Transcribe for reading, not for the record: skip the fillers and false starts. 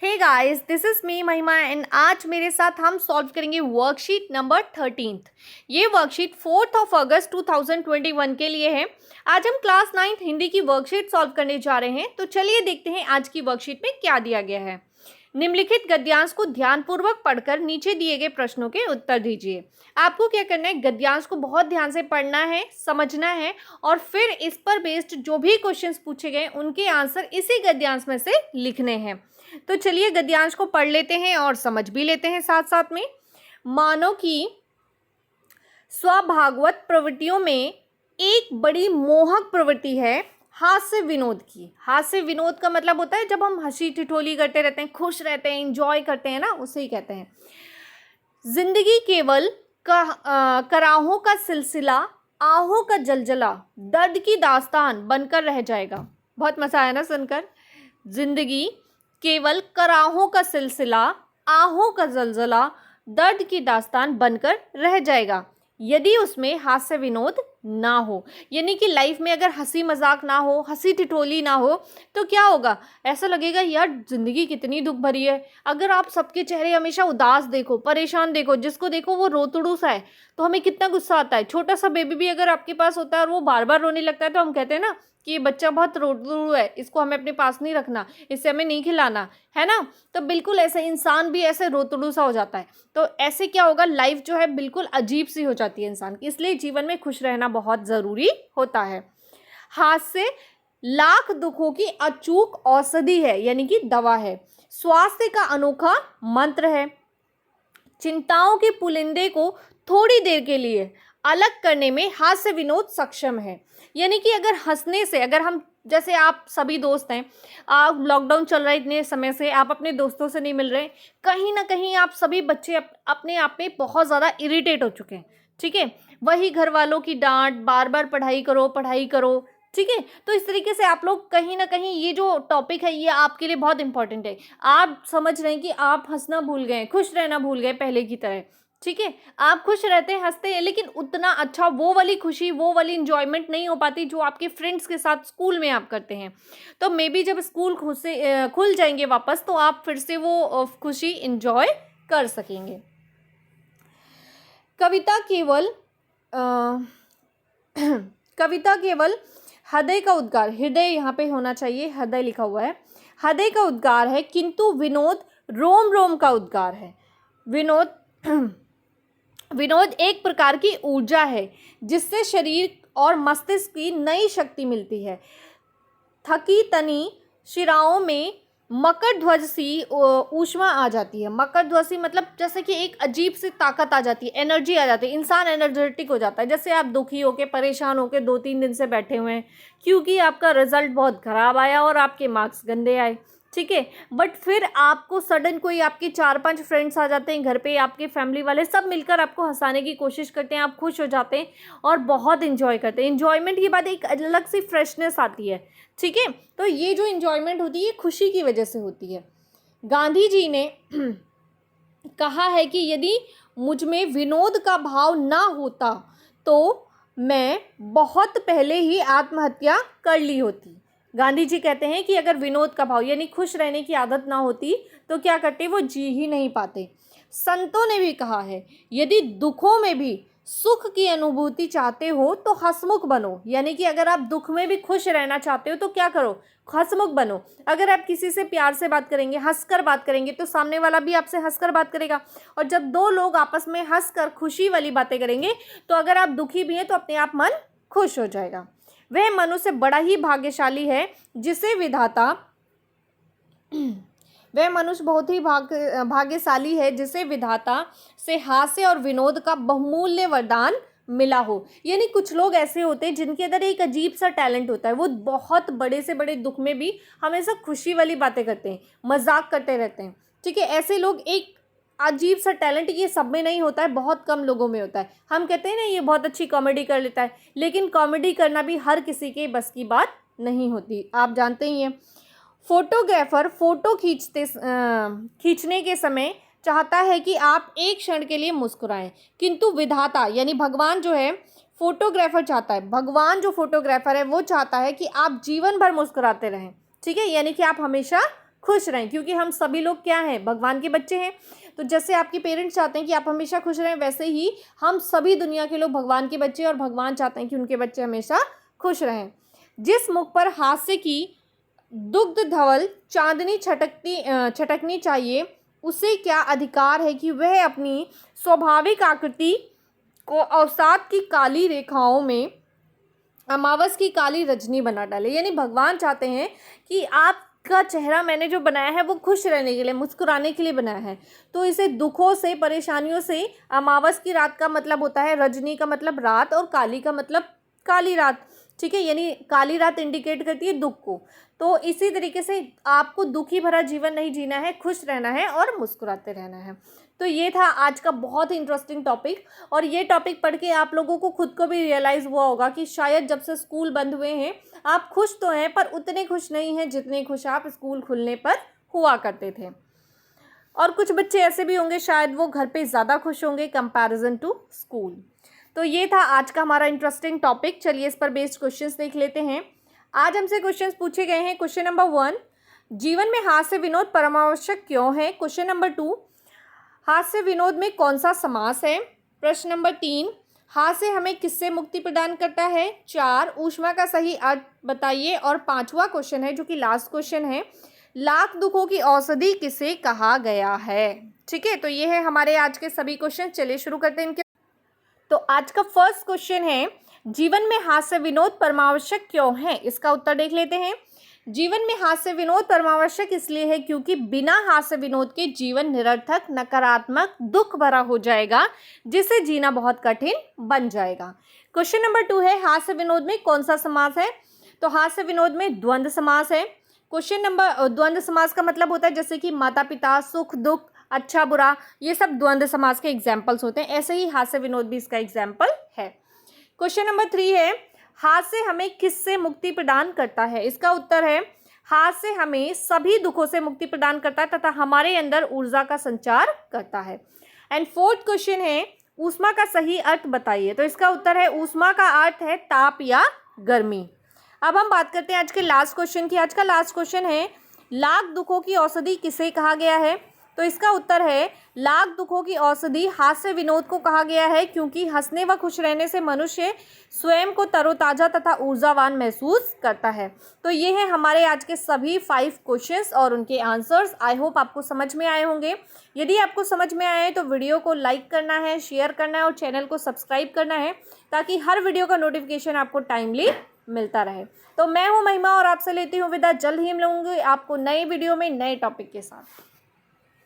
Hey guys, this is me Mahima and आज मेरे साथ हम सॉल्व करेंगे वर्कशीट नंबर 13। ये वर्कशीट 4 अगस्त 2021 के लिए है। आज हम क्लास 9 हिंदी की वर्कशीट सॉल्व करने जा रहे हैं। तो चलिए देखते हैं आज की वर्कशीट में क्या दिया गया है। निम्नलिखित गद्यांश को ध्यानपूर्वक पढ़कर नीचे दिए गए प्रश्नों के उत्तर दीजिए। आपको क्या करना है, गद्यांश को बहुत ध्यान से पढ़ना है, समझना है और फिर इस पर बेस्ड जो भी क्वेश्चंस पूछे गए उनके आंसर इसी गद्यांश में से लिखने हैं। तो चलिए गद्यांश को पढ़ लेते हैं और समझ भी लेते हैं साथ साथ में। मानव की स्वभागवत प्रवृत्तियों में एक बड़ी मोहक प्रवृत्ति है हास्य विनोद की। हास्य विनोद का मतलब होता है जब हम हंसी ठिठोली करते रहते हैं, खुश रहते हैं, एंजॉय करते हैं ना, उसे ही कहते हैं। जिंदगी केवल कराहों का सिलसिला, आहों का जलजला, दर्द की दास्तान बनकर रह जाएगा। बहुत मजा आया ना सुनकर। जिंदगी केवल कराहों का सिलसिला, आहों का जलजला, दर्द की दास्तान बनकर रह जाएगा यदि उसमें हास्य विनोद ना हो। यानी कि लाइफ में अगर हंसी मजाक ना हो, हंसी ठिठोली ना हो तो क्या होगा, ऐसा लगेगा यार जिंदगी कितनी दुख भरी है। अगर आप सबके चेहरे हमेशा उदास देखो, परेशान देखो, जिसको देखो वो रोतड़ू सा है, तो हमें कितना गुस्सा आता है। छोटा सा बेबी भी अगर आपके पास होता है और वो बार बार रोने लगता है तो हम कहते हैं ना कि ये बच्चा बहुत रोतड़ू है, इसको हमें अपने पास नहीं रखना, इससे हमें नहीं खिलाना, है ना। तो बिल्कुल ऐसे इंसान भी ऐसे रोतड़ू सा हो जाता है। तो ऐसे क्या होगा, लाइफ जो है बिल्कुल अजीब सी हो जाती है इंसान की। इसलिए जीवन में खुश रहना बहुत ज़रूरी होता है। हास्य लाख दुखों की अचूक औषधि है, यानी कि दवा है। स्वास्थ्य का अनोखा मंत्र है। चिंताओं के पुलिंदे को थोड़ी देर के लिए अलग करने में हास्य विनोद सक्षम है। यानी कि अगर हंसने से, अगर हम जैसे आप सभी दोस्त हैं, आप लॉकडाउन चल रहा है, इतने समय से आप अपने दोस्तों से नहीं मिल रहे, कहीं ना कहीं आप सभी बच्चे अपने आप में बहुत ज़्यादा इरिटेट हो चुके हैं। ठीक है, वही घर वालों की डांट, बार बार पढ़ाई करो पढ़ाई करो। ठीक है, तो इस तरीके से आप लोग कहीं ना कहीं, ये जो टॉपिक है ये आपके लिए बहुत इंपॉर्टेंट है। आप समझ रहे हैं कि आप हंसना भूल गए, खुश रहना भूल गए पहले की तरह। ठीक है, आप खुश रहते हैं, हंसते हैं, लेकिन उतना अच्छा वो वाली खुशी, वो वाली इंजॉयमेंट नहीं हो पाती जो आपके फ्रेंड्स के साथ स्कूल में आप करते हैं। तो मे बी जब स्कूल खुल जाएंगे वापस तो आप फिर से वो खुशी इंजॉय कर सकेंगे। कविता केवल हृदय का उद्गार, हृदय यहाँ पे होना चाहिए, हृदय लिखा हुआ है, हृदय का उद्गार है, किंतु विनोद रोम रोम का उद्गार है। विनोद एक प्रकार की ऊर्जा है जिससे शरीर और मस्तिष्क की नई शक्ति मिलती है। थकी तनी शिराओं में मकर ध्वज सी ऊष्मा आ जाती है। मकर ध्वज सी मतलब जैसे कि एक अजीब सी ताकत आ जाती है, एनर्जी आ जाती है, इंसान एनर्जेटिक हो जाता है। जैसे आप दुखी होके, परेशान होके 2-3 दिन से बैठे हुए हैं क्योंकि आपका रिजल्ट बहुत खराब आया और आपके मार्क्स गंदे आए। ठीक है, बट फिर आपको सडन कोई आपके 4-5 फ्रेंड्स आ जाते हैं घर पे, आपके फैमिली वाले सब मिलकर आपको हंसाने की कोशिश करते हैं, आप खुश हो जाते हैं और बहुत इंजॉय करते हैं। इंजॉयमेंट के बाद एक अलग सी फ्रेशनेस आती है। ठीक है, तो ये जो इंजॉयमेंट होती है खुशी की वजह से होती है। गांधी जी ने कहा है कि यदि मुझ में विनोद का भाव ना होता तो मैं बहुत पहले ही आत्महत्या कर ली होती। गांधी जी कहते हैं कि अगर विनोद का भाव यानी खुश रहने की आदत ना होती तो क्या करते, वो जी ही नहीं पाते। संतों ने भी कहा है यदि दुखों में भी सुख की अनुभूति चाहते हो तो हंसमुख बनो। यानी कि अगर आप दुख में भी खुश रहना चाहते हो तो क्या करो, हंसमुख बनो। अगर आप किसी से प्यार से बात करेंगे, हंसकर बात करेंगे तो सामने वाला भी आपसे हंसकर बात करेगा। और जब दो लोग आपस में हंसकर खुशी वाली बातें करेंगे तो अगर आप दुखी भी हैं तो अपने आप मन खुश हो जाएगा। वह मनुष्य बड़ा ही भाग्यशाली है जिसे विधाता वह मनुष्य बहुत ही भाग्यशाली है जिसे विधाता से हास्य और विनोद का बहुमूल्य वरदान मिला हो। यानी कुछ लोग ऐसे होते हैं जिनके अंदर एक अजीब सा टैलेंट होता है, वो बहुत बड़े से बड़े दुख में भी हमेशा खुशी वाली बातें करते हैं, मजाक करते रहते हैं। ठीक है, ऐसे लोग, एक अजीब सा टैलेंट ये सब में नहीं होता है, बहुत कम लोगों में होता है। हम कहते हैं ना ये बहुत अच्छी कॉमेडी कर लेता है, लेकिन कॉमेडी करना भी हर किसी के बस की बात नहीं होती, आप जानते ही हैं। फोटोग्राफर फोटो खींचने के समय चाहता है कि आप एक क्षण के लिए मुस्कुराएं, किंतु विधाता यानी भगवान जो है, फोटोग्राफर चाहता है, भगवान जो फोटोग्राफर है वो चाहता है कि आप जीवन भर मुस्कुराते रहें। ठीक है, यानी कि आप हमेशा खुश रहें, क्योंकि हम सभी लोग क्या हैं, भगवान के बच्चे हैं। तो जैसे आपके पेरेंट्स चाहते हैं कि आप हमेशा खुश रहें, वैसे ही हम सभी दुनिया के लोग भगवान के बच्चे हैं और भगवान चाहते हैं कि उनके बच्चे हमेशा खुश रहें। जिस मुख पर हास्य की दुग्ध धवल चांदनी छटकनी चाहिए, उसे क्या अधिकार है कि वह अपनी स्वाभाविक आकृति को अवसाद की काली रेखाओं में अमावस की काली रजनी बना डाले। यानी भगवान चाहते हैं कि आपका चेहरा मैंने जो बनाया है वो खुश रहने के लिए, मुस्कुराने के लिए बनाया है। तो इसे दुखों से, परेशानियों से, अमावस की रात का मतलब होता है, रजनी का मतलब रात और काली का मतलब काली रात, ठीक है। यानी काली रात इंडिकेट करती है दुख को। तो इसी तरीके से आपको दुखी भरा जीवन नहीं जीना है, खुश रहना है और मुस्कुराते रहना है। तो ये था आज का बहुत ही इंटरेस्टिंग टॉपिक, और ये टॉपिक पढ़ के आप लोगों को खुद को भी रियलाइज़ हुआ होगा कि शायद जब से स्कूल बंद हुए हैं आप खुश तो हैं, पर उतने खुश नहीं हैं जितने खुश आप स्कूल खुलने पर हुआ करते थे। और कुछ बच्चे ऐसे भी होंगे शायद वो घर पे ज़्यादा खुश होंगे कंपैरिजन टू स्कूल। तो ये था आज का हमारा इंटरेस्टिंग टॉपिक। चलिए इस पर बेस्ड क्वेश्चंस देख लेते हैं। आज हमसे क्वेश्चंस पूछे गए हैं। क्वेश्चन नंबर 1, जीवन में हास्य विनोद परमावश्यक क्यों है? क्वेश्चन नंबर 2, हास्य विनोद में कौन सा समास है? प्रश्न नंबर 3, हास्य हमें किससे मुक्ति प्रदान करता है? 4, ऊष्मा का सही अर्थ बताइए। और 5वां क्वेश्चन है जो कि लास्ट क्वेश्चन है, लाख दुखों की औषधि किसे कहा गया है? ठीक है, तो ये है हमारे आज के सभी क्वेश्चन। चलिए शुरू करते हैं इनके। तो आज का फर्स्ट क्वेश्चन है, जीवन में हास्य विनोद परमावश्यक क्यों है? इसका उत्तर देख लेते हैं। जीवन में हास्य विनोद परमावश्यक इसलिए है क्योंकि बिना हास्य विनोद के जीवन निरर्थक, नकारात्मक, दुख भरा हो जाएगा, जिसे जीना बहुत कठिन बन जाएगा। क्वेश्चन नंबर 2 है, हास्य विनोद में कौन सा समास है? तो हास्य विनोद में द्वंद्व समास है। क्वेश्चन नंबर द्वंद्व समास का मतलब होता है जैसे कि माता पिता, सुख दुख, अच्छा बुरा, ये सब द्वंद्व समास के एग्जाम्पल्स होते हैं। ऐसे ही हास्य विनोद भी इसका एग्जाम्पल है। क्वेश्चन नंबर 3 है, हास्य हमें किससे मुक्ति प्रदान करता है? इसका उत्तर है, हास्य हमें सभी दुखों से मुक्ति प्रदान करता है तथा हमारे अंदर ऊर्जा का संचार करता है। एंड 4th क्वेश्चन है, ऊष्मा का सही अर्थ बताइए। तो इसका उत्तर है, ऊष्मा का अर्थ है ताप या गर्मी। अब हम बात करते हैं आज के लास्ट क्वेश्चन की। आज का लास्ट क्वेश्चन है, लाख दुखों की औषधि किसे कहा गया है? तो इसका उत्तर है, लाख दुखों की औषधि हास्य विनोद को कहा गया है, क्योंकि हंसने व खुश रहने से मनुष्य स्वयं को तरोताजा तथा ऊर्जावान महसूस करता है। तो ये है हमारे आज के सभी 5 क्वेश्चंस और उनके आंसर्स। आई होप आपको समझ में आए होंगे। यदि आपको समझ में आए तो वीडियो को लाइक करना है, शेयर करना है और चैनल को सब्सक्राइब करना है, ताकि हर वीडियो का नोटिफिकेशन आपको टाइमली मिलता रहे। तो मैं हूँ महिमा और आपसे लेती हूँ विदा। जल्द ही मिलूंगी आपको नए वीडियो में नए टॉपिक के साथ।